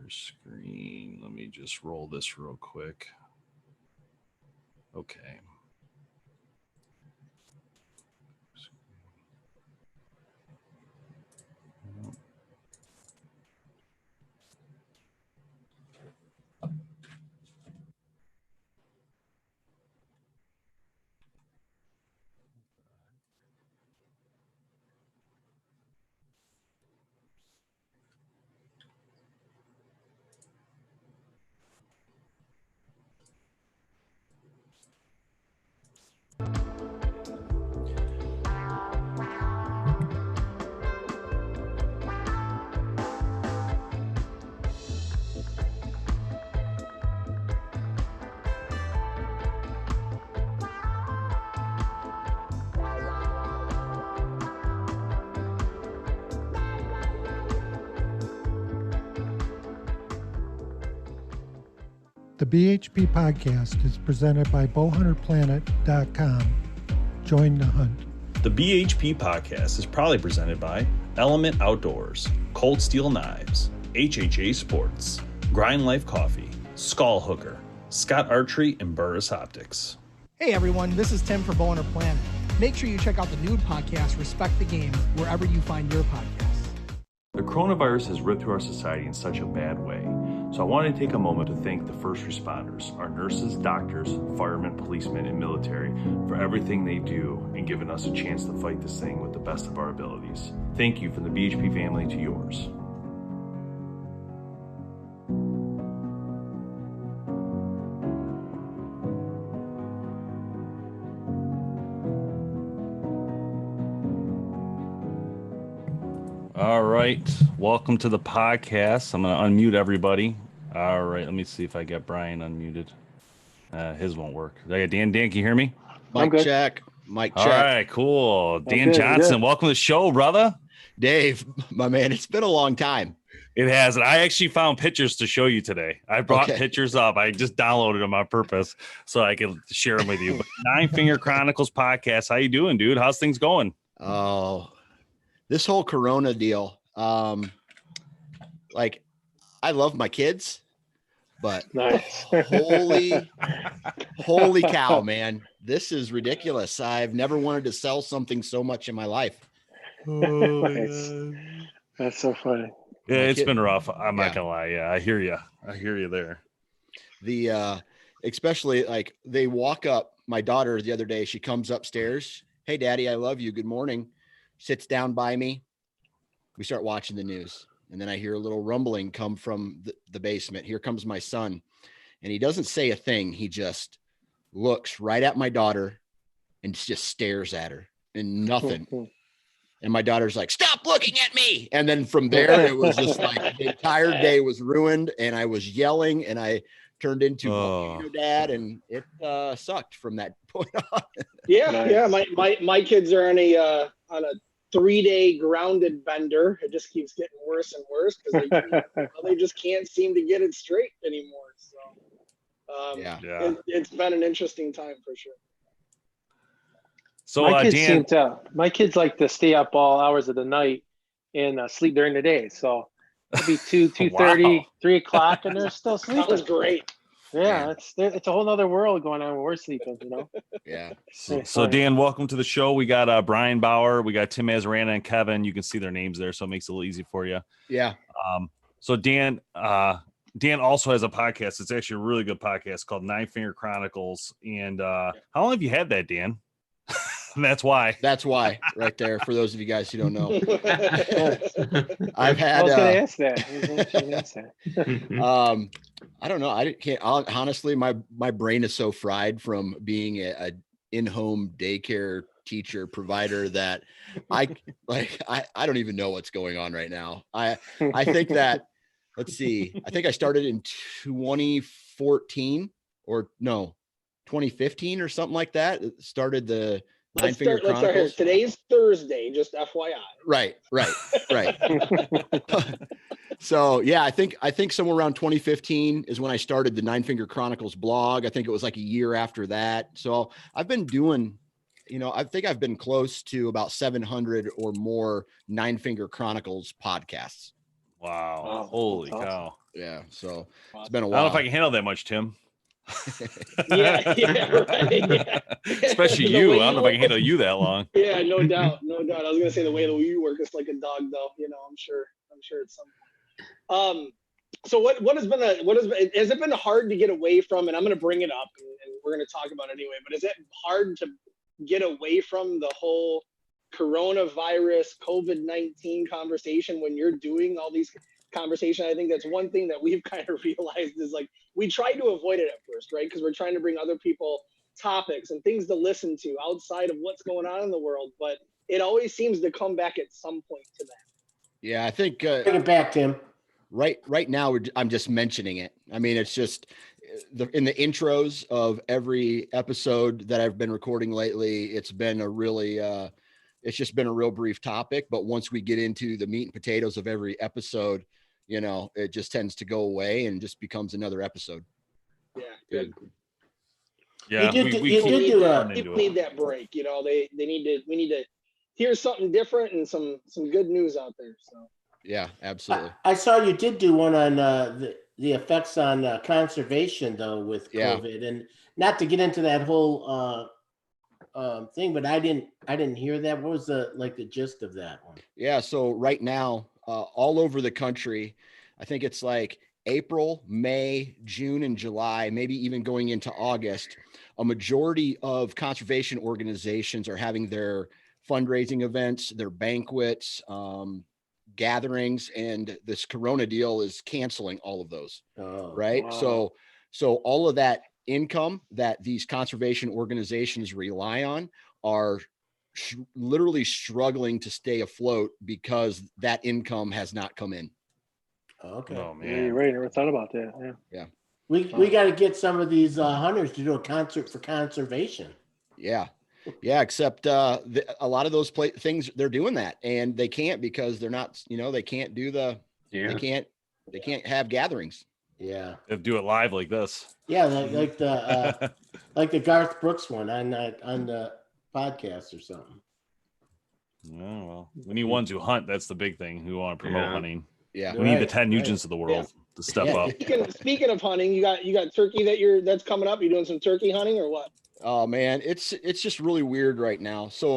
Share screen. Let me just roll this real quick. Okay. The BHP podcast is presented by BowHunterPlanet.com. Join the hunt. The BHP podcast is proudly presented by Element Outdoors, Cold Steel Knives, HHA Sports, Grind Life Coffee, Skull Hooker, Scott Archery, and Burris Optics. Hey everyone, this is Tim for BowHunterPlanet. Make sure you check out the new podcast, Respect the Game, wherever you find your podcasts. The coronavirus has ripped through our society in such a bad way. So I wanted to take a moment to thank the first responders, our nurses, doctors, firemen, policemen, and military for everything they do and giving us a chance to fight this thing with the best of our abilities. Thank you from the BHP family to yours. All right, welcome to the podcast. I'm going to unmute everybody. All right, let me see if I get Brian unmuted. His won't work. Dan, can you hear me? Mic check. Mic check. All right, cool. Dan Johnson, welcome to the show, brother. Dave, my man, it's been a long time. It has. And I actually found pictures to show you today. I brought pictures up. I just downloaded them on purpose so I could share them with you. But Nine Finger Chronicles podcast. How you doing, dude? How's things going? Oh, this whole Corona deal. Like, I love my kids, but nice. holy cow, man. This is ridiculous. I've never wanted to sell something so much in my life. Nice. That's so funny. Yeah, it's been rough. I'm not gonna lie. Yeah, I hear you. I hear you there. The especially like they walk up. My daughter the other day, she comes upstairs. Hey, Daddy, I love you. Good morning. Sits down by me. We start watching the news, and then I hear a little rumbling come from the basement. Here comes my son, and he doesn't say a thing. He just looks right at my daughter and just stares at her and nothing. And my daughter's like, "Stop looking at me." And then from there, it was just like the entire day was ruined, and I was yelling, and I turned into Dad, and it sucked from that point on. Yeah, nice. Yeah. My kids are on a 3-day grounded bender. It just keeps getting worse and worse because they just can't seem to get it straight anymore. So it's been an interesting time for sure. So my kids like to stay up all hours of the night and sleep during the day. So it'll be 2:30, 3 o'clock, and they're still sleeping. That was great. Yeah, it's a whole other world going on when we're sleeping, you know. Yeah. So Dan, welcome to the show. We got Brian Bauer, we got Tim Azarana and Kevin. You can see their names there, so it makes it a little easy for you. Yeah. So Dan also has a podcast. It's actually a really good podcast called Nine Finger Chronicles. And how long have you had that, Dan? That's why right there. For those of you guys who don't know, I've had. I was going to ask that. I don't know. Honestly, my brain is so fried from being a in-home daycare teacher provider that I don't even know what's going on right now. I think that, let's see, I think I started in 2014 or no, 2015 or something like that. It started the Nine Finger Chronicles. Let's start here. Today's Thursday, just FYI. Right. So yeah, I think somewhere around 2015 is when I started the Nine Finger Chronicles blog. I think it was like a year after that. So I've been doing, I think I've been close to about 700 or more Nine Finger Chronicles podcasts. Wow. Holy cow. Yeah. So it's been a I don't while. know if I can handle that much, Tim. Yeah, right. Yeah. Especially The you. way I don't know if I can handle you that long. Yeah, no doubt, no doubt. I was gonna say the way that you work is like a dog, though. I'm sure it's some. So what has been has it been hard to get away from? And I'm gonna bring it up, and we're gonna talk about it anyway. But is it hard to get away from the whole coronavirus COVID-19 conversation when you're doing all these conversations? I think that's one thing that we've kind of realized is like we try to avoid it at first, right? Because we're trying to bring other people topics and things to listen to outside of what's going on in the world, but it always seems to come back at some point to that. Yeah, I think Bring it back, Tim. right now I'm just mentioning it. I mean, it's just in the intros of every episode that I've been recording lately, it's been a really it's just been a real brief topic, but once we get into the meat and potatoes of every episode, it just tends to go away and just becomes another episode. Yeah, good. Yeah, People need that break. We need to hear something different and some good news out there. So yeah, absolutely. I saw you did do one on the effects on conservation though with COVID, and not to get into that whole thing, but I didn't hear that. What was the gist of that one? Yeah, so right now, all over the country, I think it's like April, May, June, and July, maybe even going into August, a majority of conservation organizations are having their fundraising events, their banquets, gatherings, and this Corona deal is canceling all of those. Right. Wow. So all of that income that these conservation organizations rely on are literally struggling to stay afloat because that income has not come in. Okay. Oh man, yeah, you're right. Never thought about that. Yeah. Yeah. We got to get some of these hunters to do a concert for conservation. Yeah. Yeah. Except a lot of those things, they're doing that and they can't because they're not, they can't do they can't have gatherings. Yeah. They do it live like this. Yeah. Like the Garth Brooks one on the podcast or something. Oh, well, we need ones who hunt. That's the big thing. Who want to promote hunting. Yeah. We need the Ted Nugents of the world to step up. Speaking of hunting, you got turkey that's coming up. You doing some turkey hunting or what? Oh man, it's just really weird right now. So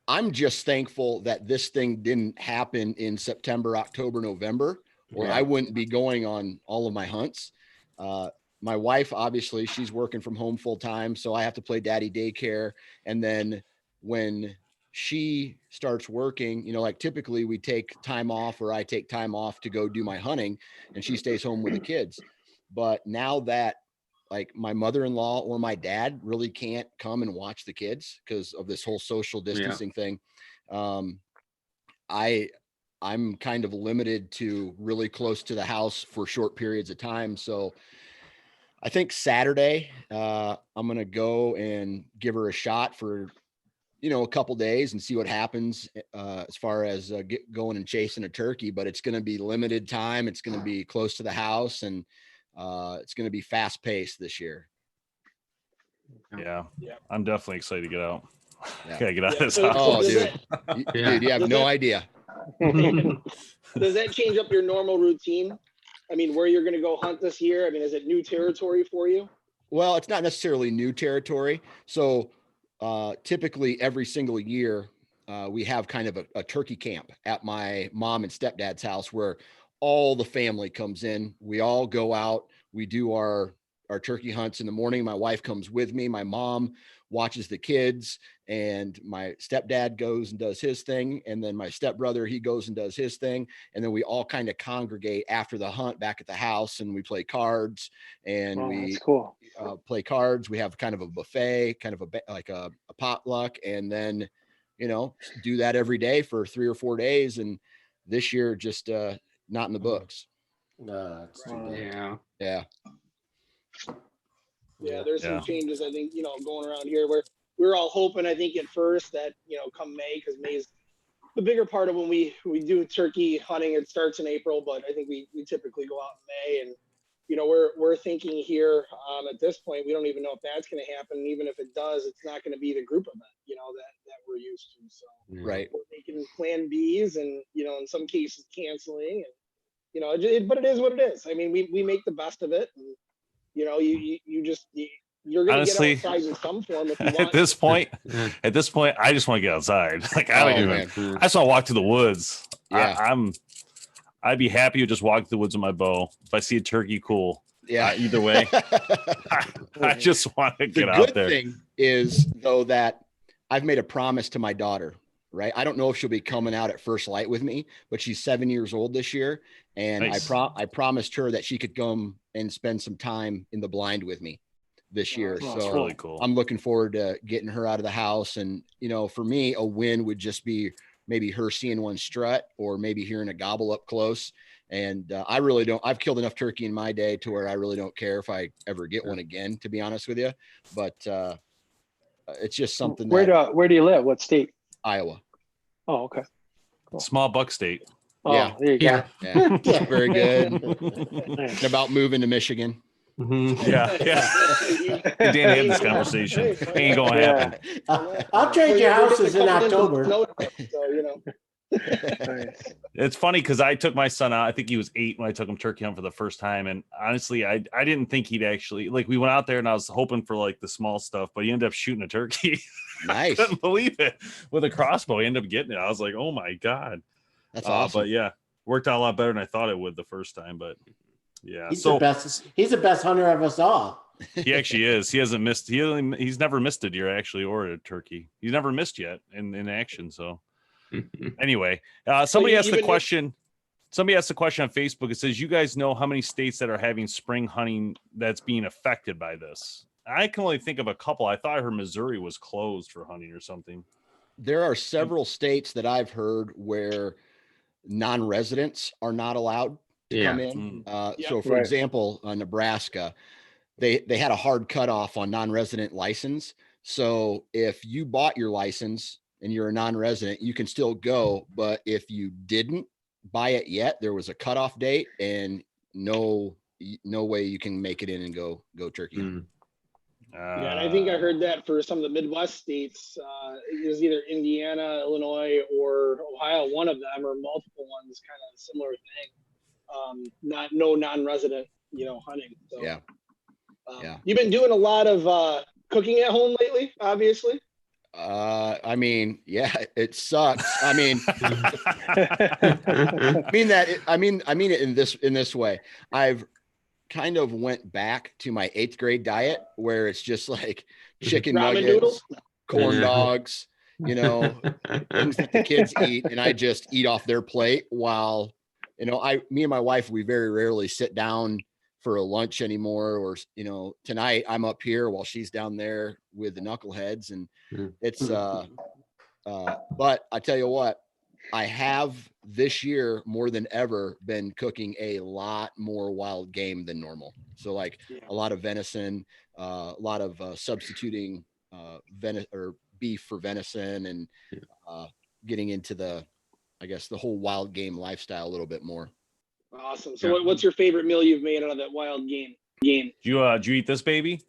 I'm just thankful that this thing didn't happen in September, October, November, or I wouldn't be going on all of my hunts. My wife, obviously, she's working from home full time, so I have to play daddy daycare. And then when she starts working, like typically we take time off or I take time off to go do my hunting and she stays home with the kids. But now that like my mother-in-law or my dad really can't come and watch the kids because of this whole social distancing thing, I'm kind of limited to really close to the house for short periods of time. So I think Saturday, I'm going to go and give her a shot for, a couple days and see what happens as far as going and chasing a turkey, but it's going to be limited time. It's going to be close to the house and it's going to be fast paced this year. Yeah. I'm definitely excited to get out. Yeah. Gotta get out of this So- house. Oh, does dude. Dude, you have no idea. Does that change up your normal routine? I mean, where you're going to go hunt this year? I mean, is it new territory for you? Well, it's not necessarily new territory. So typically every single year, we have kind of a turkey camp at my mom and stepdad's house where all the family comes in. We all go out. We do our turkey hunts in the morning. My wife comes with me. My mom watches the kids and my stepdad goes and does his thing. And then my stepbrother, he goes and does his thing. And then we all kind of congregate after the hunt back at the house and we play cards and that's cool. Play cards. We have kind of a buffet, kind of a potluck, and then, do that every day for 3 or 4 days. And this year, just not in the books. It's too bad. Yeah, there's some changes, I think, going around here where we're all hoping, I think, at first that, come May, because May is the bigger part of when we do turkey hunting. It starts in April, but I think we typically go out in May. And, we're thinking here at this point, we don't even know if that's going to happen. And even if it does, it's not going to be the group event, that we're used to. So Right. we're making plan Bs and, in some cases canceling. you know, but it is what it is. I mean, we make the best of it. And, you know, you're going to get outside in some form if you want. At this point, I just want to get outside. Like I don't even. I just want to walk to the woods. Yeah. I'd be happy to just walk to the woods with my bow. If I see a turkey, cool. Yeah. Either way, I just want to get out there. The good thing is though that I've made a promise to my daughter. Right. I don't know if she'll be coming out at first light with me, but she's 7 years old this year. And nice. I promised her that she could come and spend some time in the blind with me this year. Oh, so that's really cool. I'm looking forward to getting her out of the house. And, you know, for me, a win would just be maybe her seeing one strut or maybe hearing a gobble up close. And I really don't, I've killed enough turkey in my day to where I really don't care if I ever get one again, to be honest with you. But it's just something. Where do you live? What state? Iowa. Oh, okay. Cool. Small buck state. Oh, yeah. There you go. Yeah. Very good. Nice. About moving to Michigan. Yeah. Dan had this conversation. Ain't gonna happen. I'll trade your houses in October. So, you know. Nice. It's funny because I took my son out. I think he was 8 when I took him turkey hunt for the first time. And honestly, I didn't think he'd actually, like, we went out there and I was hoping for like the small stuff, but he ended up shooting a turkey. Nice. I couldn't believe it. With a crossbow, he ended up getting it. I was like, oh my God. That's awesome. But yeah, worked out a lot better than I thought it would the first time. But yeah, He's the best hunter of us all. He actually is. He hasn't missed. He's never missed a deer actually, or a turkey. He's never missed yet in action. So anyway, somebody asked the question. Somebody asked the question on Facebook. It says, "You guys know how many states that are having spring hunting that's being affected by this?" I can only think of a couple. I thought I heard Missouri was closed for hunting or something. There are several states that I've heard where non-residents are not allowed to come in. So for example, Nebraska, they had a hard cutoff on non-resident license. So if you bought your license and you're a non-resident, you can still go. But if you didn't buy it yet, there was a cutoff date and no way you can make it in and go turkey. Yeah, and I think I heard that for some of the Midwest states. It was either Indiana, Illinois, or Ohio. One of them, or multiple ones, kind of similar thing. No non-resident, hunting. So, yeah. You've been doing a lot of cooking at home lately, obviously. I mean, yeah, it sucks. I mean, I mean it in this way. I've kind of went back to my 8th grade diet where it's just like chicken nuggets, noodles, corn dogs, things that the kids eat. And I just eat off their plate while, me and my wife, we very rarely sit down for a lunch anymore. Or, tonight I'm up here while she's down there with the knuckleheads. And it's, but I tell you what, I have this year more than ever been cooking a lot more wild game than normal. So like a lot of venison, a lot of substituting beef for venison, and getting into the whole wild game lifestyle a little bit more. Awesome. So what's your favorite meal you've made out of that wild game? Did you eat this baby?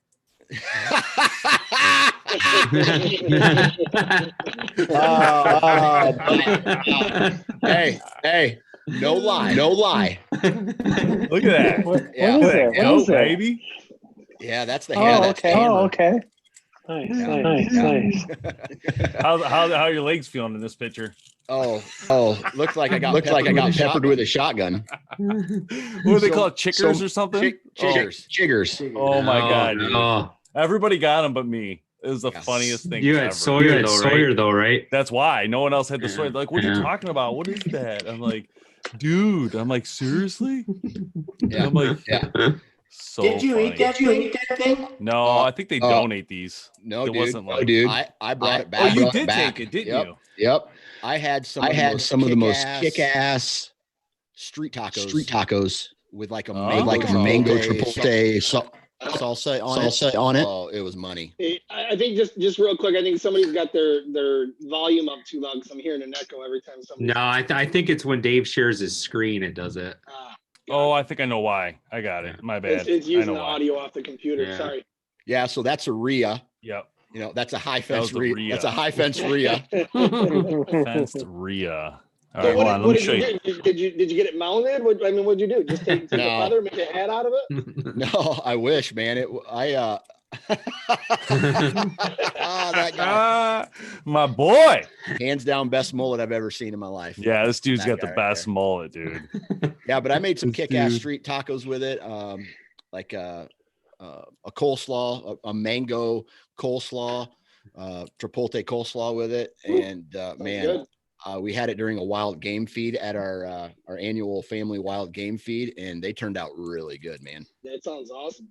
Hey, no lie. Look at that. What is that? Baby. Yeah, that's the hammer. Okay. Nice. How are your legs feeling in this picture? Oh, looks like I got peppered with a shotgun. What do they call it? Chiggers or something? Chiggers. Oh my God. No. Everybody got them but me. It was the funniest thing. You had ever. Sawyer though, right? That's why no one else had the Sawyer. They're like, what are you talking about? What is that? I'm like, dude. I'm like, seriously? Yeah. I'm like, so Did you eat that thing? No, I think they donate these. No, it dude. wasn't like, dude. I brought it back. Oh, you did take it, didn't you? Yep. I had some of the most kick-ass street tacos with like a mango chipotle salsa on it. Oh, it was money. Hey, I think just real quick, I think somebody's got their volume up too loud because I'm hearing an echo every time somebody. No, I think it's when Dave shares his screen, it does it. Oh, I think I know why. I got it. My bad. It's using the audio off the computer. Yeah. Sorry. Yeah, so that's a RIA. Yep. That's a high fence RIA. That's a high fence RIA. Fenced RIA. All So right, hold on. Let me show you. Did you get it mounted? What'd you do? Just take the No. feather, make a hat out of it? No, I wish, man. That guy, My boy. hands down, best mullet I've ever seen in my life. Yeah, this dude's That got the guy right best there. mullet, dude. Yeah, but I made some This kick-ass dude. street tacos with it. Like a coleslaw, a mango coleslaw, chipotle coleslaw with it. And man, good. we had it during a wild game feed at our annual family wild game feed, and they turned out really good, man. That sounds awesome.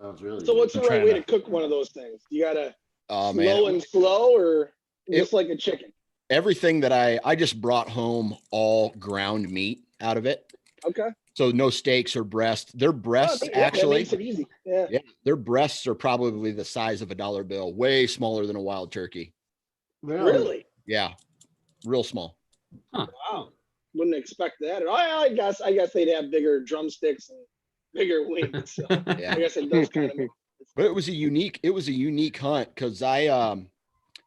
Sounds really So good. what's the I'm right way trying to cook one of those things? You gotta Oh slow man, and slow, or just like a chicken? everything that I just brought home all ground meat out of it. Okay. So no steaks or breasts. Their breasts That actually, makes it easy. Yeah. yeah, their breasts are probably the size of a dollar bill, way smaller than a wild turkey. Really? Yeah, real small. Wow. Wouldn't expect that. I guess they'd have bigger drumsticks and bigger wings. So Yeah. I guess it does kind of make But it was a unique hunt because I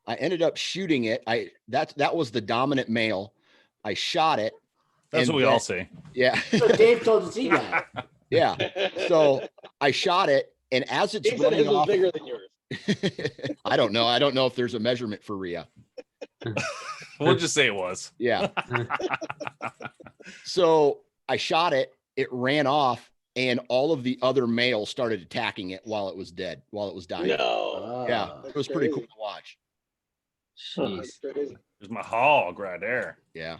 ended up shooting it. That was the dominant male. I shot it. That's and what we then- all say. Yeah. So Dave told us he got it. Yeah. So I shot it, and as it's He said running his was off, bigger than yours. I don't know. I don't know if there's a measurement for Rhea. We'll just say it was. Yeah. So I shot it, it ran off, and all of the other males started attacking it while it was dead, while it was dying. No. Yeah. It was pretty cool crazy. to watch. That's crazy. There's my hog right there. Yeah.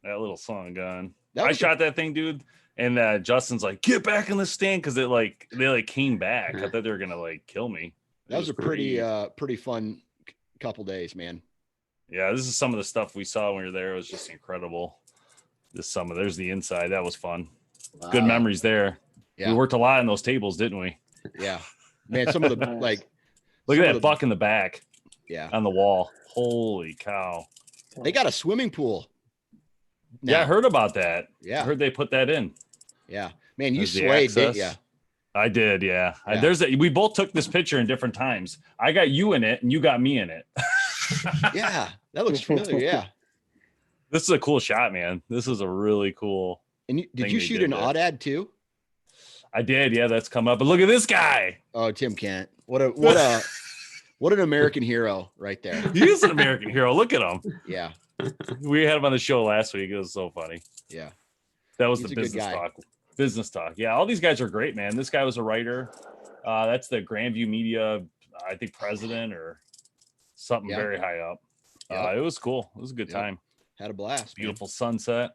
That little son gun. That I was shot that thing, dude. And Justin's like, get back in the stand because they came back. I thought they were gonna kill me. That was a pretty fun couple days, man. Yeah, this is some of the stuff we saw when we were there. It was just incredible. There's the inside. That was fun. Good Wow. memories there. Yeah. We worked a lot in those tables, didn't we? Yeah. Man, some of the Nice. Look some at of that the- buck in the back yeah. on the wall. Holy cow. They got a swimming pool. Yeah, I now. heard about that. Yeah. I heard they put that in. Yeah. Man, you There's the slayed, didn't access. you? I did, yeah. Yeah. We both took this picture in different times. I got you in it and you got me in it. Yeah. That looks familiar. Yeah. This is a cool shot, man. This is a really cool. And did Thing you they shoot did an there. audad too? I did, yeah. That's come up. But look at this guy. Oh, Tim Kent. What an American hero right there. He is an American hero. Look at him. Yeah. We had him on the show last week. It was so funny. Yeah. That was He's the a good business guy. talk. Business talk. Yeah, all these guys are great, man. This guy was a writer. That's the Grandview Media, I think, president or something Yeah. very high up. Yep. It was cool. It was a good Yep. time. Had a blast. man. Beautiful sunset.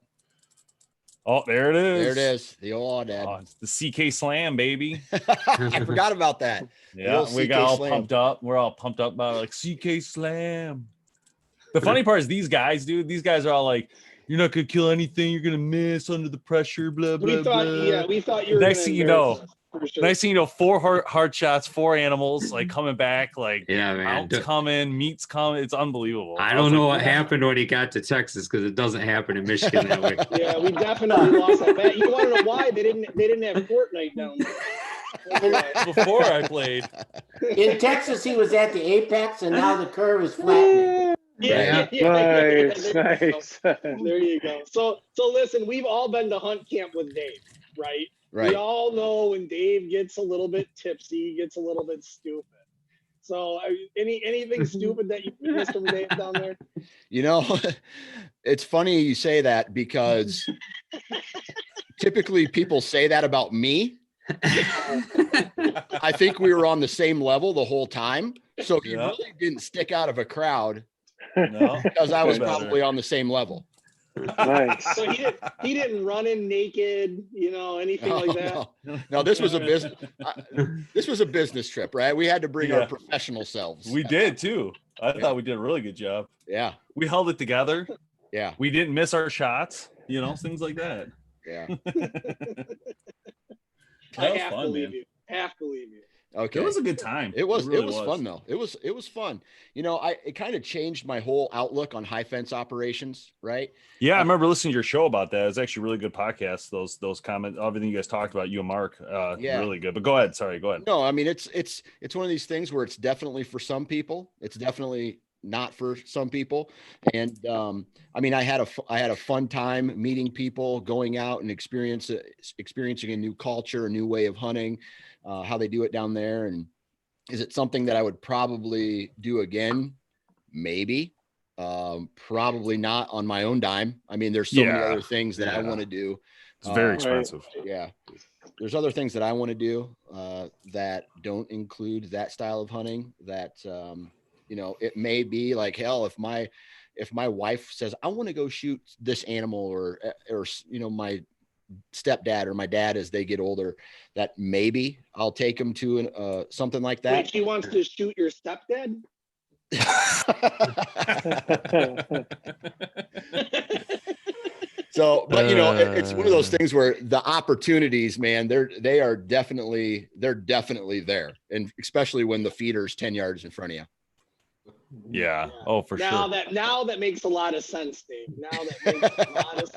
Oh, there it is. There it is. The old audad. Oh, it's the CK Slam, baby. I forgot about that. Yeah, old we CK got all Slam. pumped up. We're all pumped up about it, like CK Slam. The funny part is these guys, dude. These guys are all like, "You're not gonna kill anything. You're gonna miss under the pressure." Blah blah We thought, blah. we thought you were. Next gonna thing you embarrass know, us, for sure. Nice thing, 4 hard shots, 4 animals like coming back, like Yeah, man. mounts coming, meat's coming. It's unbelievable. I was don't know like, what happened when he got to Texas because it doesn't happen in Michigan that way. Yeah, we definitely lost that bet. You want to know why they didn't have Fortnite down there. Before I played. In Texas, he was at the apex, and now the curve is flattening. Yeah. Nice, There you go. nice. There you go. So listen, we've all been to hunt camp with Dave, right? Right. We all know when Dave gets a little bit tipsy, gets a little bit stupid. So anything stupid that you missed from Dave down there? You know, it's funny you say that because typically people say that about me. I think we were on the same level the whole time. So he Yeah. really didn't stick out of a crowd No. because I was Better. probably on the same level. Nice. So he didn't run in naked, anything No, like that. no, this was a business trip, right? We had to bring Yeah. our professional selves. We did too. I thought we did a really good job. Yeah. We held it together. Yeah. We didn't miss our shots, things like that. Yeah. I That was have to fun, believe man. you. Have to believe you. Okay. It was a good time. It was really fun though. It was fun. It kind of changed my whole outlook on high fence operations, right? Yeah, I remember listening to your show about that. It's actually a really good podcast. Those comments, everything you guys talked about, you and Mark, Yeah. really good. But go ahead. Sorry, go ahead. No, I mean it's one of these things where it's definitely for some people. It's definitely not for some people. And I mean, I had a fun time meeting people, going out and experiencing a new culture, a new way of hunting, how they do it down there. And is it something that I would probably do again? Maybe. Probably not on my own dime. I mean, there's so many other things that I want to do. It's very expensive. Yeah. There's other things that I want to do that don't include that style of hunting that, you know, it may be like, hell, if my wife says, I want to go shoot this animal or, you know, my stepdad or my dad, as they get older, that maybe I'll take them to something like that. Wait, she wants to shoot your stepdad? So, but you know, it's one of those things where the opportunities, man, they're definitely there. And especially when the feeder's 10 yards in front of you. Yeah. Oh, for sure. Now that makes a lot of sense, Dave. Now that makes a lot of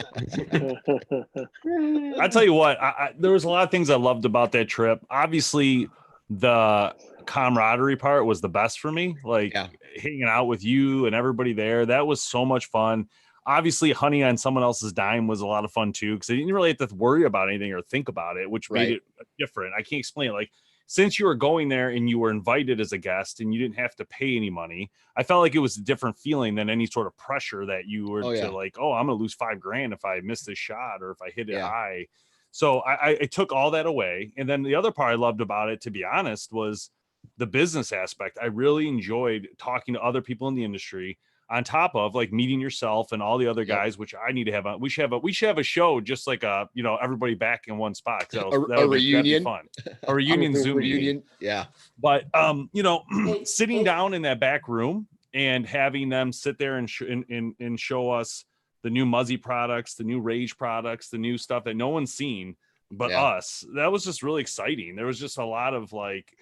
sense. I tell you what, there was a lot of things I loved about that trip. Obviously, the camaraderie part was the best for me. Like hanging out with you and everybody there. That was so much fun. Obviously, hunting on someone else's dime was a lot of fun too, because I didn't really have to worry about anything or think about it, which made it different. I can't explain it. Like, since you were going there and you were invited as a guest and you didn't have to pay any money, I felt like it was a different feeling than any sort of pressure that you were to like, oh, I'm going to lose $5,000 if I miss this shot or if I hit it high. So I took all that away. And then the other part I loved about it, to be honest, was the business aspect. I really enjoyed talking to other people in the industry, on top of like meeting yourself and all the other guys, which I need to have we should have a show, just like you know, everybody back in one spot. A reunion, fun. A reunion Zoom meeting. Yeah. But you know, sitting down in that back room and having them sit there and show us the new Muzzy products, the new Rage products, the new stuff that no one's seen but us. That was just really exciting. There was just a lot of like,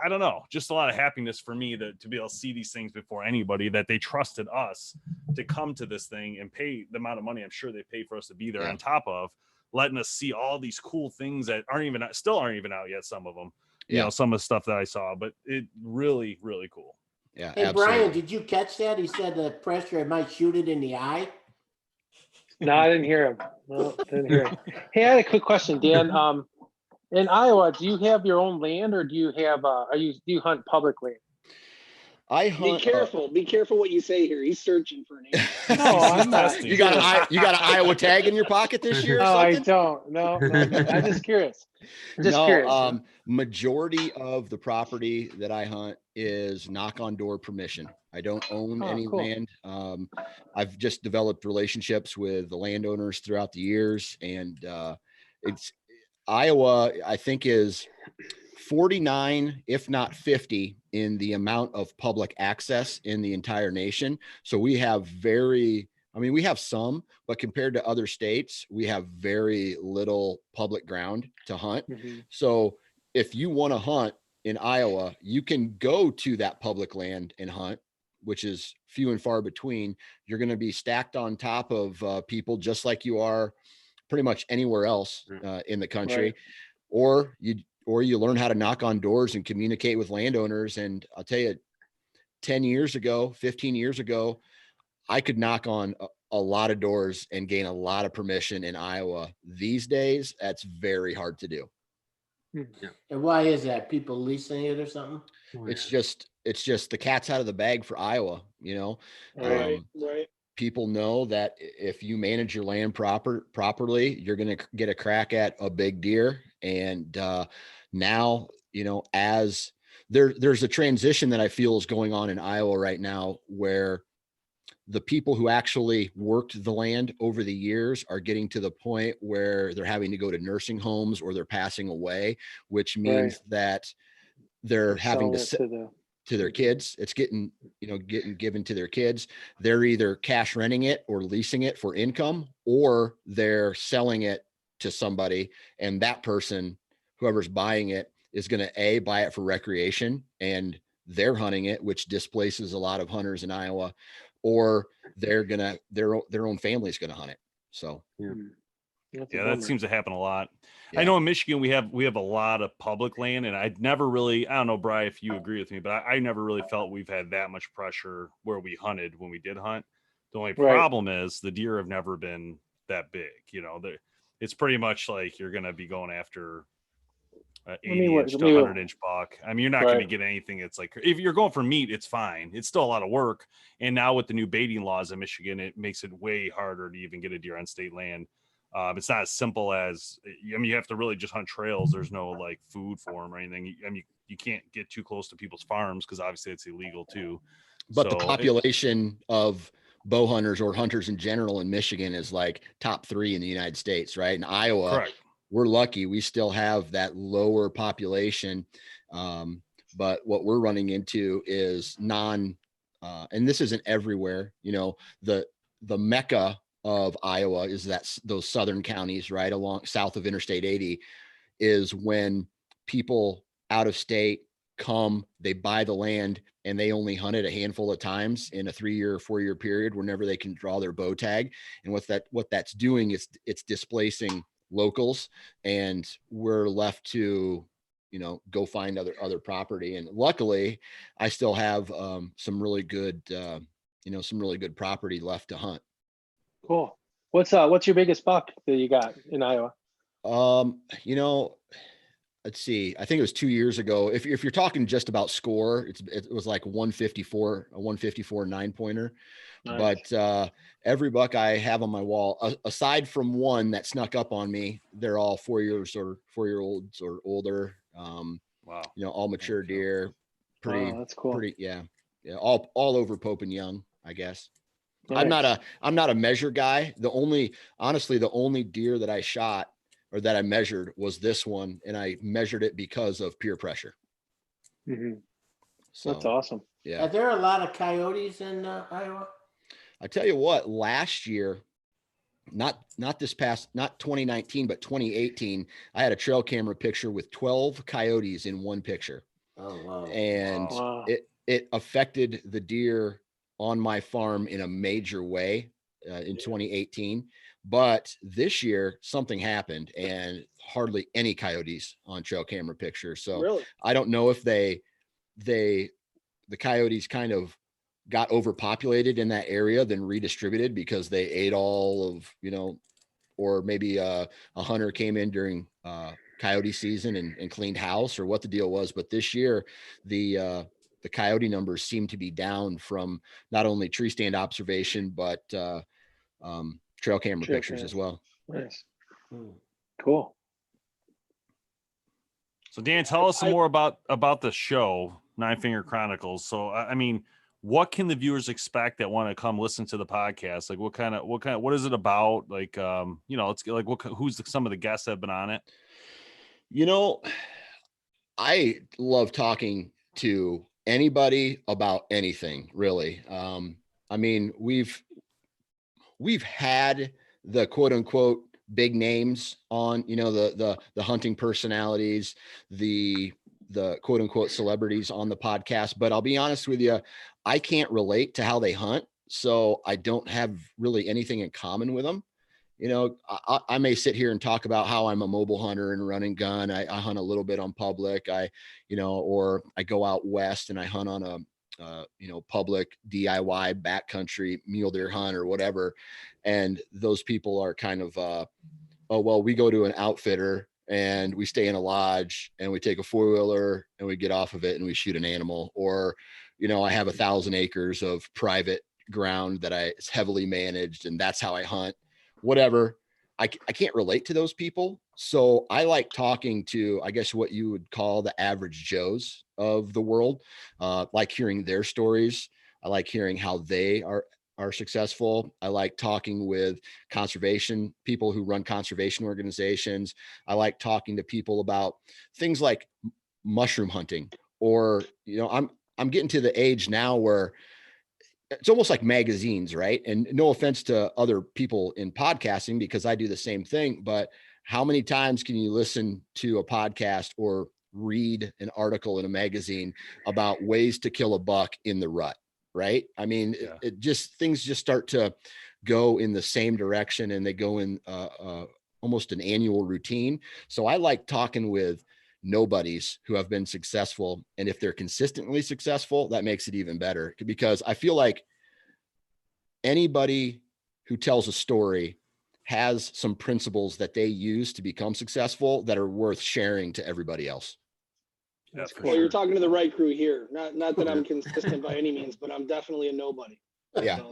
I don't know, just a lot of happiness for me to be able to see these things before anybody, that they trusted us to come to this thing and pay the amount of money I'm sure they paid for us to be there, on top of letting us see all these cool things that still aren't even out yet. Some of them, you know, some of the stuff that I saw, but it really, really cool. Yeah. Hey, absolutely. Brian, did you catch that? He said the pressure, it might shoot it in the eye. No, I didn't hear him. No, didn't hear him. Hey, I had a quick question, Dan. In Iowa, do you have your own land, or do you have do you hunt public land? I hunt. Be careful what you say here. He's searching for an answer. No, I'm not. You got an Iowa tag in your pocket this year? No, I don't. No, I'm just curious. Curious. Majority of the property that I hunt is knock-on-door permission. I don't own any land. I've just developed relationships with the landowners throughout the years, and it's Iowa, I think, is 49, if not 50, in the amount of public access in the entire nation. So we have we have some, but compared to other states, we have very little public ground to hunt. Mm-hmm. So if you want to hunt in Iowa, you can go to that public land and hunt, which is few and far between. You're going to be stacked on top of people just like you are pretty much anywhere else in the country, or you learn how to knock on doors and communicate with landowners. And I'll tell you, 10 years ago, 15 years ago, I could knock on a lot of doors and gain a lot of permission in Iowa. These days, that's very hard to do. And why is that? People leasing it or something? It's just the cat's out of the bag for Iowa, you know? Right. People know that if you manage your land properly, you're going to get a crack at a big deer. And now, you know, as there's a transition that I feel is going on in Iowa right now, where the people who actually worked the land over the years are getting to the point where they're having to go to nursing homes or they're passing away, which means that they're having to their kids. It's getting given to their kids. They're either cash renting it or leasing it for income, or they're selling it to somebody, and that person, whoever's buying it, is going to buy it for recreation, and they're hunting it, which displaces a lot of hunters in Iowa, or they're gonna their own family's going to hunt it. So That's a Yeah, that bummer. seems to happen a lot. Yeah. I know in Michigan we have a lot of public land, and I'd never really, I don't know, Bri, if you agree with me, but I never really felt we've had that much pressure where we hunted when we did hunt. The only Right. problem is the deer have never been that big. You know, it's pretty much like you're going to be going after an 80-inch to 100-inch buck. I mean, you're not going to Right. get anything. It's like, if you're going for meat, it's fine. It's still a lot of work. And now with the new baiting laws in Michigan, it makes it way harder to even get a deer on state land. It's not as simple as, I mean, you have to really just hunt trails. There's no like food for them or anything. I mean, you can't get too close to people's farms because obviously it's illegal too. But the So population of bow hunters or hunters in general in Michigan is like top 3 in the United States, right? In Iowa, correct. we're lucky. We still have that lower population. But what we're running into is and this isn't everywhere, you know, the Mecca of Iowa is those southern counties, right along south of Interstate 80, is when people out of state come, they buy the land, and they only hunt it a handful of times in a 3-year or 4-year period whenever they can draw their bow tag. And what that's doing is it's displacing locals, and we're left to, you know, go find other property. And luckily I still have some really good property left to hunt. Cool. What's your biggest buck that you got in Iowa? You know, let's see, I think it was 2 years ago. If you're talking just about score, it was like a 154 9-pointer. Nice. But every buck I have on my wall, aside from one that snuck up on me, they're all 4-year-olds or older. Wow. You know, all mature deer. Wow, that's cool. Yeah, all over Pope and Young, I guess. Nice. I'm not a measure guy. Honestly, the only deer that I shot or that I measured was this one, and I measured it because of peer pressure. Mm-hmm. So That's awesome. yeah. Are there a lot of coyotes in Iowa? I tell you what, last year, not 2019, but 2018, I had a trail camera picture with 12 coyotes in one picture. Oh, wow. And Wow. it affected the deer on my farm in a major way in 2018. But this year something happened and hardly any coyotes on trail camera pictures. So Really? I don't know if the coyotes kind of got overpopulated in that area, then redistributed because they ate all of, you know, or maybe a hunter came in during coyote season and cleaned house, or what the deal was. But this year, the coyote numbers seem to be down from not only tree stand observation, but trail camera pictures as well. Nice. Cool. So Dan, tell us some more about the show, Nine Finger Chronicles. So, I mean, what can the viewers expect that want to come listen to the podcast? Like what is it about? Like, you know, it's like, who's some of the guests that have been on it? You know, I love talking to anybody about anything, really. I mean, we've had the quote unquote big names on, you know, the hunting personalities, the quote unquote celebrities on the podcast. But I'll be honest with you, I can't relate to how they hunt. So I don't have really anything in common with them. You know, I may sit here and talk about how I'm a mobile hunter and run and gun. I hunt a little bit on public, or I go out west and I hunt on a, public DIY backcountry mule deer hunt or whatever. And those people are kind of, oh, well, we go to an outfitter and we stay in a lodge and we take a 4-wheeler and we get off of it and we shoot an animal. Or, you know, I have 1,000 acres of private ground that is heavily managed and that's how I hunt, whatever. I can't relate to those people. So I like talking to, I guess, what you would call the average Joes of the world. Like hearing their stories. I like hearing how they are successful. I like talking with conservation people who run conservation organizations. I like talking to people about things like mushroom hunting, or, you know, I'm getting to the age now where it's almost like magazines, right? And no offense to other people in podcasting, because I do the same thing, but how many times can you listen to a podcast or read an article in a magazine about ways to kill a buck in the rut? Right. I mean, things just start to go in the same direction, and they go in almost an annual routine. So I like talking with nobodies who have been successful. And if they're consistently successful, that makes it even better, because I feel like anybody who tells a story has some principles that they use to become successful that are worth sharing to everybody else. That's Well, you're talking to the right crew here. Not that I'm consistent by any means, but I'm definitely a nobody. Yeah. So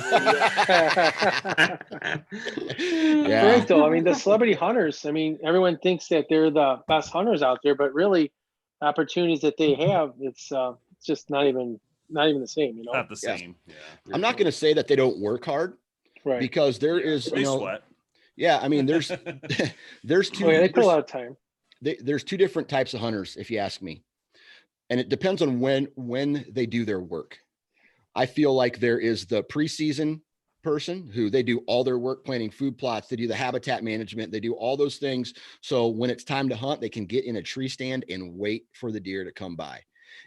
there you go. Right, though. I mean, the celebrity hunters, I mean, everyone thinks that they're the best hunters out there, but really opportunities that they have, it's just not even the same, you know? Not the same. Yeah. I'm not going to say that they don't work hard, Right. because there is, They sweat. yeah, I mean, there's two, Oh, yeah, they put a lot of time. there's two different types of hunters, if you ask me. And it depends on when they do their work. I feel like there is the preseason person who they do all their work planning food plots. They do the habitat management. They do all those things. So when it's time to hunt, they can get in a tree stand and wait for the deer to come by.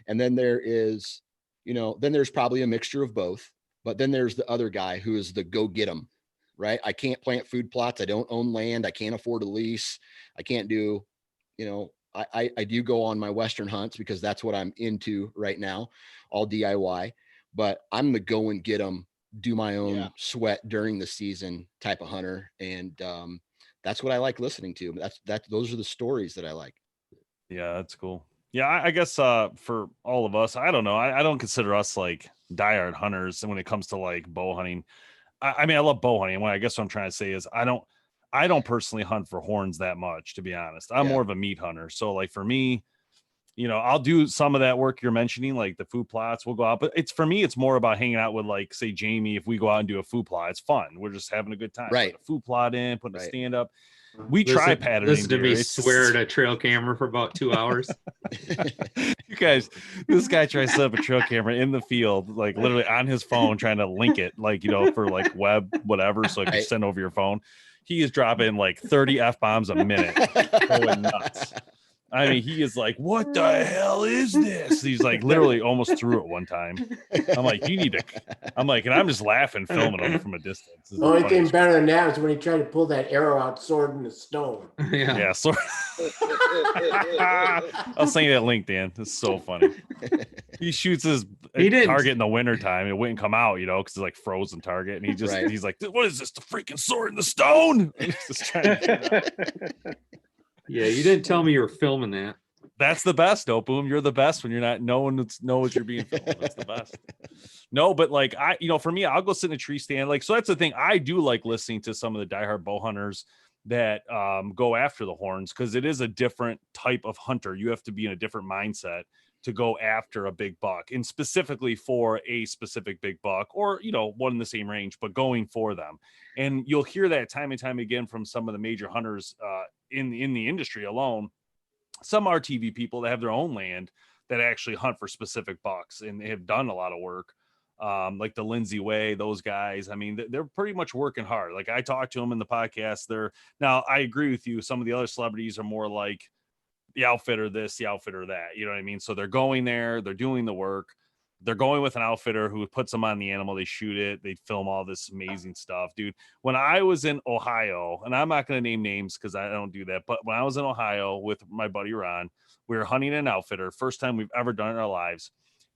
And then there is, then there's probably a mixture of both, but then there's the other guy who is the go get 'em, right? I can't plant food plots. I don't own land. I can't afford a lease. I can't do, I do go on my Western hunts because that's what I'm into right now, all DIY, but I'm the go and get them, do my own sweat during the season type of hunter. And that's what I like listening to. Those are the stories that I like. Yeah, that's cool. Yeah, I guess for all of us, I don't know. I don't consider us like diehard hunters. And when it comes to like bow hunting, I mean, I love bow hunting. I guess what I'm trying to say is I don't personally hunt for horns that much, to be honest. I'm more of a meat hunter. So like for me, I'll do some of that work you're mentioning, like the food plots. We'll go out, but for me, it's more about hanging out with, like, say, Jamie. If we go out and do a food plot, it's fun. We're just having a good time. Right. Put a food plot in, putting a stand up. We try patterning. Listen to me swear at a trail camera for about 2 hours. You guys, this guy tries to set up a trail camera in the field, like literally on his phone, trying to link it, like, for like web, whatever. So I can send over your phone. He is dropping like 30 F-bombs a minute. Going nuts. I mean, he is like, what the hell is this? He's like literally almost threw it one time. I'm like, and I'm just laughing, filming him from a distance. The only thing better than that is when he tried to pull that arrow out sword in the stone. Yeah, sword. I'll send you that link, Dan. It's so funny. He shoots his target in the wintertime. It wouldn't come out, because it's like frozen target. And he's like, what is this? The freaking sword in the stone? And he's just trying to Yeah, you didn't tell me you were filming that. That's the best, though, Boom. You're the best when you're not. No one knows you're being filmed. That's the best. No, but like for me, I'll go sit in a tree stand. Like, so that's the thing. I do like listening to some of the diehard bow hunters that go after the horns, because it is a different type of hunter. You have to be in a different mindset to go after a big buck, and specifically for a specific big buck, or one in the same range, but going for them. And you'll hear that time and time again from some of the major hunters in the industry alone. Some RTV people that have their own land that actually hunt for specific bucks, and they have done a lot of work, like the Lindsay Way, those guys. I mean, they're pretty much working hard. Like, I talked to them in the podcast. Now I agree with you. Some of the other celebrities are more like the outfitter this, the outfitter that, you know what I mean? So they're going there, they're doing the work. They're going with an outfitter who puts them on the animal. They shoot it. They film all this amazing stuff, dude. When I was in Ohio, and I'm not going to name names because I don't do that, but when I was in Ohio with my buddy Ron, we were hunting an outfitter. First time we've ever done it in our lives.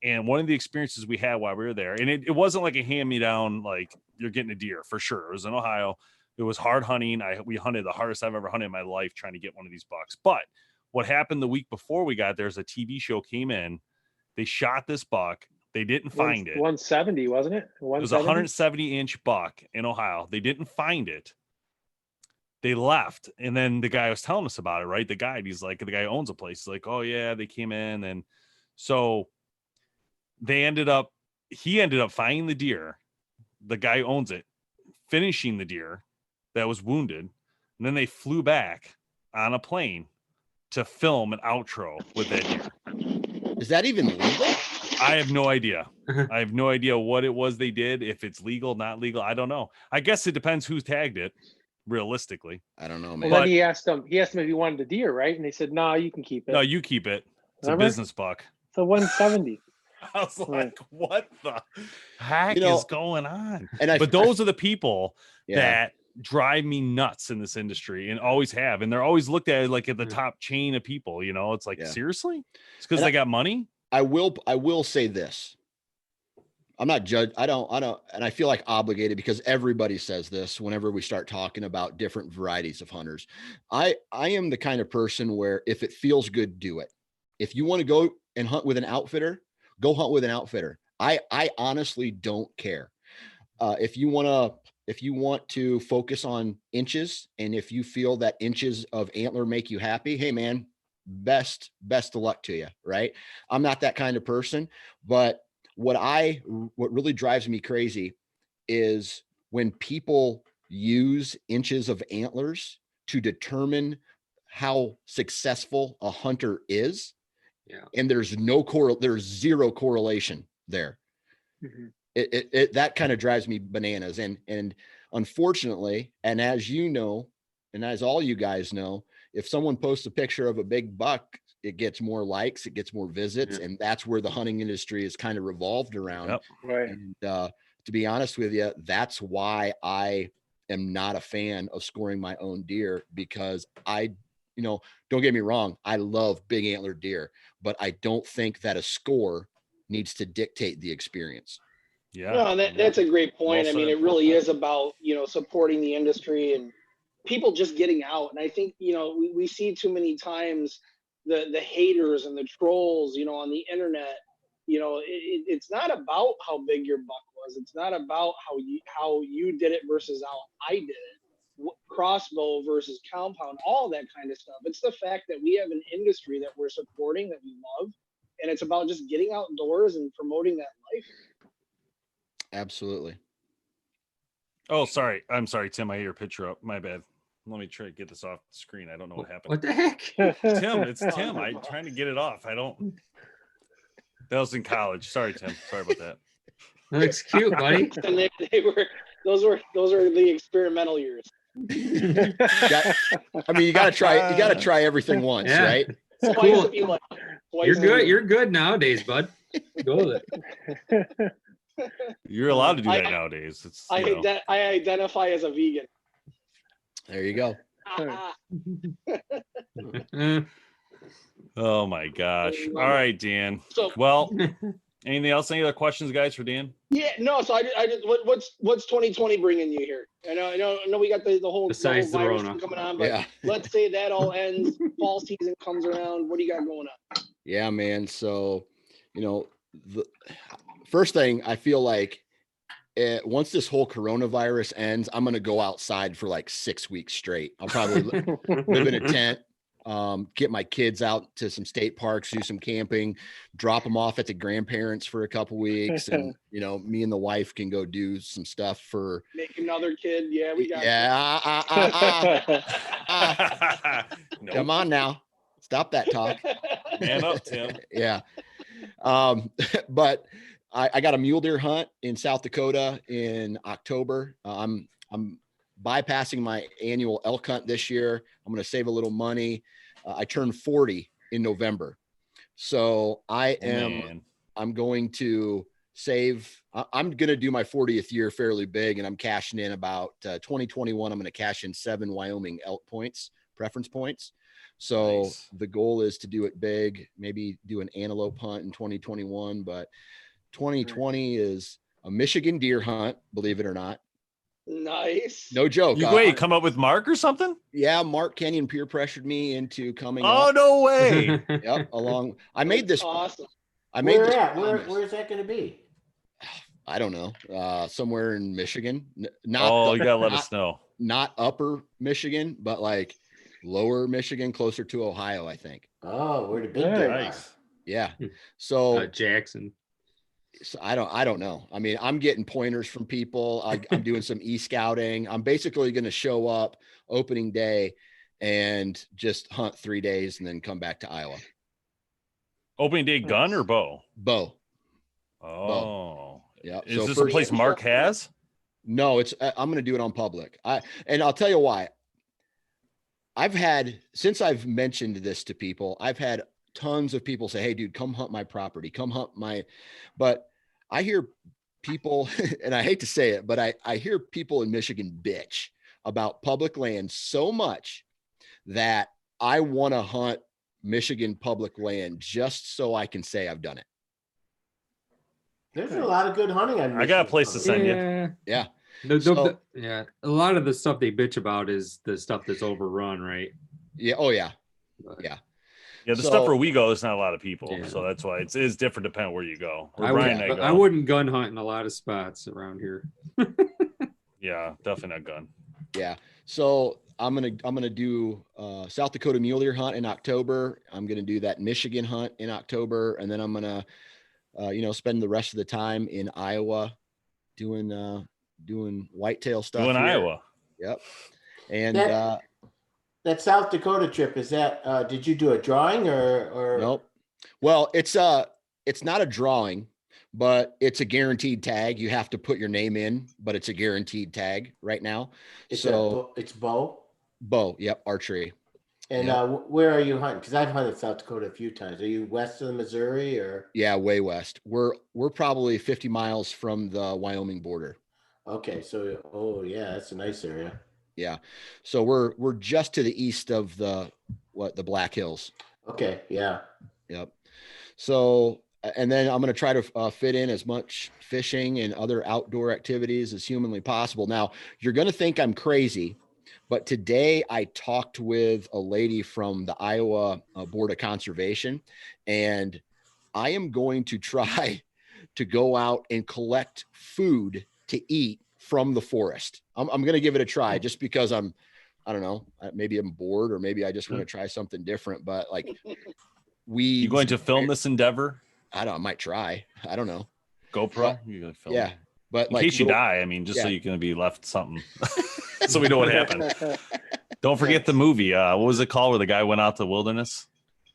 And one of the experiences we had while we were there, and it wasn't like a hand-me-down, like you're getting a deer for sure. It was in Ohio. It was hard hunting. We hunted the hardest I've ever hunted in my life trying to get one of these bucks. But what happened the week before we got there is a TV show came in. They shot this buck. They didn't find it. 170, wasn't it? It was a 170-inch buck in Ohio. They didn't find it. They left. And then the guy was telling us about it, right? The guide, he's like, the guy owns a place. He's like, oh, yeah, they came in. And so he ended up finding the deer. The guy owns it, finishing the deer that was wounded. And then they flew back on a plane to film an outro with that deer. Is that even legal? I have no idea. I have no idea what it was they did. If it's legal, not legal, I don't know. I guess it depends who tagged it, realistically. I don't know, man. Well, then he asked him if he wanted the deer, right? And they said, no, you can keep it. No, you keep it. It's Remember? A business buck. It's a 170. I was like, what the heck is going on? But those are the people that drive me nuts in this industry and always have. And they're always looked at like at the top chain of people, you know, it's like, seriously? It's because they got money. I will say this. I'm not judged. I don't, and I feel like obligated because everybody says this whenever we start talking about different varieties of hunters. I am the kind of person where if it feels good, do it. If you want to go and hunt with an outfitter, go hunt with an outfitter. I honestly don't care. If you want to focus on inches, and if you feel that inches of antler make you happy, hey man, best of luck to you. Right. I'm not that kind of person, but what really drives me crazy is when people use inches of antlers to determine how successful a hunter is. Yeah. And there's zero correlation there. Mm-hmm. That kind of drives me bananas. And unfortunately, and as you know, and as all you guys know, if someone posts a picture of a big buck, it gets more likes, it gets more visits, and that's where the hunting industry is kind of revolved around. Yep. Right. And to be honest with you, that's why I am not a fan of scoring my own deer, because don't get me wrong, I love big antlered deer, but I don't think that a score needs to dictate the experience. Yeah. No, that's a great point. I mean, it really is about, supporting the industry and people just getting out. And I think, we see too many times the haters and the trolls, on the internet. It's not about how big your buck was. It's not about how you did it versus how I did it. Crossbow versus compound, all that kind of stuff. It's the fact that we have an industry that we're supporting, that we love, and it's about just getting outdoors and promoting that life. Absolutely. Oh, sorry. I'm sorry, Tim. I had your picture up. My bad. Let me try to get this off the screen. I don't know what happened. What the heck? Tim, it's Tim. I'm trying to get it off. That was in college. Sorry, Tim. Sorry about that. Looks cute, buddy. Those were the experimental years. You gotta try everything once, right? Cool. You're good nowadays, bud. Go with it. You're allowed to do that nowadays. I identify as a vegan. There you go. Oh my gosh. All right, Dan. So, well, anything else? Any other questions, guys, for Dan? Yeah, no. So I just what's 2020 bringing you here? I know we got the whole virus thing coming on, but let's say that all ends, fall season comes around. What do you got going on? Yeah, man. So, the first thing I feel like, once this whole coronavirus ends, I'm going to go outside for like 6 weeks straight. I'll probably live in a tent, get my kids out to some state parks, do some camping, drop them off at the grandparents for a couple weeks. And, me and the wife can go do some stuff for make another kid. Yeah, we got Nope. Come on now. Stop that talk. Man up, Tim. Yeah. But I got a mule deer hunt in South Dakota in October. I'm bypassing my annual elk hunt this year. I'm going to save a little money. I turned 40 in November. So I'm going to save. I'm going to do my 40th year fairly big, and I'm cashing in about 2021. I'm going to cash in 7 Wyoming elk points, preference points. So the goal is to do it big, maybe do an antelope hunt in 2021, but 2020 is a Michigan deer hunt, believe it or not. Nice. No joke. You come up with Mark or something? Yeah, Mark Kenyon peer pressured me into coming up. No way. Yep. I made this awesome. Where's that going to be? I don't know. Somewhere in Michigan. You gotta let us know. Not upper Michigan, but like lower Michigan, closer to Ohio, I think. Oh, where the big deer are. Yeah. So Jackson. So I don't know. I mean, I'm getting pointers from people. I'm doing some e-scouting. I'm basically going to show up opening day and just hunt 3 days and then come back to Iowa. Opening day gun or bow? Bow. Oh, bow. Yeah. Is this a place Mark has? No, I'm going to do it on public. And I'll tell you why. Since I've mentioned this to people, I've had tons of people say, hey dude, come hunt my property, but I hear people, and I hate to say it, but I hear people in Michigan bitch about public land so much that I want to hunt Michigan public land just so I can say I've done it. There's a lot of good hunting on Michigan. I got a place to send you. Yeah. Yeah. A lot of the stuff they bitch about is the stuff that's overrun, right? Yeah. Oh yeah. But Yeah. Yeah, the stuff where we go, there's not a lot of people, so that's why it is different depending where you go. I wouldn't gun hunt in a lot of spots around here. Yeah, definitely not gun. Yeah. So I'm gonna do South Dakota mule deer hunt in October. I'm gonna do that Michigan hunt in October, and then I'm gonna spend the rest of the time in Iowa doing whitetail stuff. Doing Iowa. Yep. And that South Dakota trip, is that did you do a drawing or nope? Well, it's not a drawing, but it's a guaranteed tag. You have to put your name in, but it's a guaranteed tag right now. It's bow. Yep. Archery. And where are you hunting? Because I've hunted South Dakota a few times. Are you west of the Missouri or? Yeah, way west. We're probably 50 miles from the Wyoming border. Okay, so that's a nice area. Yeah, so we're just to the east of the Black Hills. Okay, yeah. Yep. So, and then I'm going to try to fit in as much fishing and other outdoor activities as humanly possible. Now, you're going to think I'm crazy, but today I talked with a lady from the Iowa Board of Conservation, and I am going to try to go out and collect food to eat from the forest. I'm going to give it a try just because I don't know, maybe I'm bored or maybe I just want to try something different, but like You going to film this endeavor? I might try. I don't know. GoPro? You're going to film. Yeah. But in case you die, I mean, just so you can be left something. So we know what happened. Don't forget the movie. What was it called where the guy went out to the wilderness?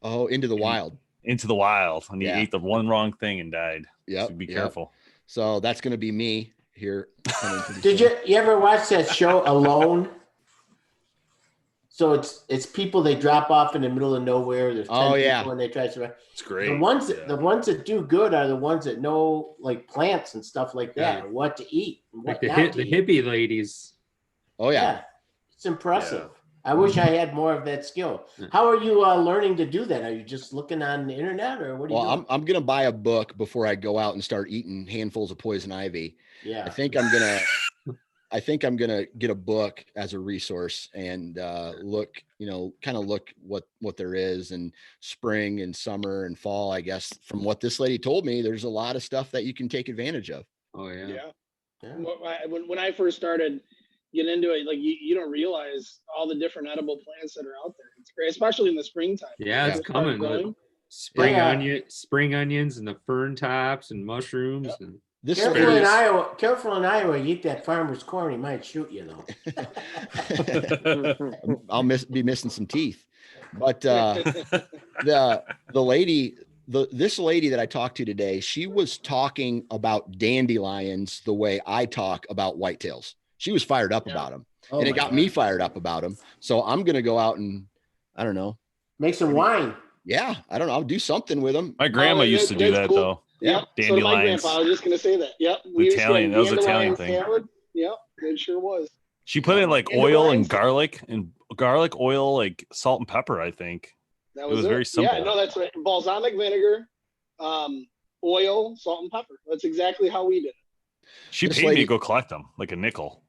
Oh, Into the Wild. Into the Wild. And he ate the one wrong thing and died. Yeah. So be careful. So that's going to be me here. Did you ever watch that show Alone? So it's people they drop off in the middle of nowhere. There's 10 people and they try to survive. It's great. The ones that do good are the ones that know like plants and stuff like that, and what to eat, and what like the hippie ladies. Oh yeah. It's impressive. Yeah. I wish I had more of that skill. How are you learning to do that? Are you just looking on the internet, or what are you doing? I'm gonna buy a book before I go out and start eating handfuls of poison ivy. Yeah. I think I'm gonna get a book as a resource and look what there is in spring and summer and fall. I guess from what this lady told me, there's a lot of stuff that you can take advantage of. Oh yeah. When I first started getting into it, like you don't realize all the different edible plants that are out there. It's great, especially in the springtime. Yeah, it's coming. Spring onions and the fern tops and mushrooms and. Careful in Iowa, you eat that farmer's corn, he might shoot you though. I'll be missing some teeth. But this lady that I talked to today, she was talking about dandelions the way I talk about whitetails. She was fired up about them, and it got me fired up about them. So I'm gonna go out and I don't know, make some wine. Yeah, I don't know. I'll do something with them. My grandma used to do that though. Yeah, dandelions. So my grandpa, I was just gonna say that. Yep, Italian. That was Italian thing. Salad. Yep, it sure was. She put in like oil and garlic, oil, like salt and pepper. I think that was very simple. Yeah, no, that's right. Balsamic vinegar, oil, salt, and pepper. That's exactly how we did it. She paid me to go collect them, like a nickel.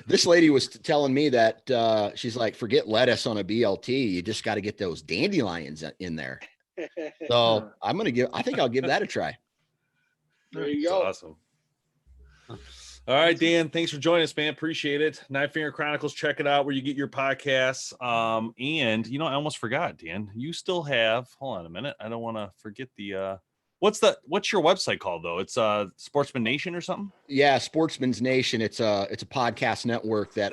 This lady was telling me that she's like, forget lettuce on a BLT. You just got to get those dandelions in there. So I think I'll give that a try. There you go. That's awesome. All right, Dan, thanks for joining us, man. Appreciate it. Nine Finger Chronicles, check it out where you get your podcasts. And I almost forgot, Dan, you still have, hold on a minute. I don't want to forget the, what's your website called though? It's Sportsman Nation or something? Yeah. Sportsman's Nation. It's a podcast network that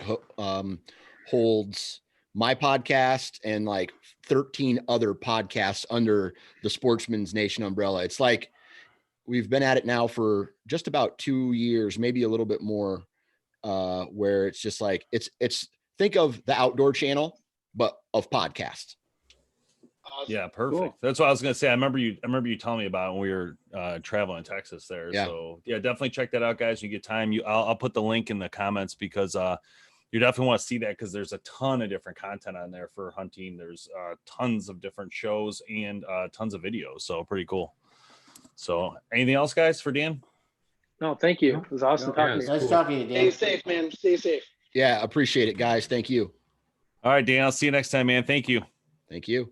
holds my podcast and like 13 other podcasts under the Sportsman's Nation umbrella. It's like we've been at it now for just about 2 years, maybe a little bit more, where it's just like it's think of the Outdoor Channel, but of podcasts. Awesome. Yeah, perfect. Cool. That's what I was gonna say. I remember you telling me about it when we were traveling in Texas there. Yeah. So yeah, definitely check that out, guys. When you get time, I'll put the link in the comments because you definitely want to see that because there's a ton of different content on there for hunting. There's tons of different shows and tons of videos. So pretty cool. So anything else, guys, for Dan? No, thank you. It was awesome talking to you. Nice talking to you, Dan. Stay safe, man. Stay safe. Yeah, appreciate it, guys. Thank you. All right, Dan, I'll see you next time, man. Thank you. Thank you.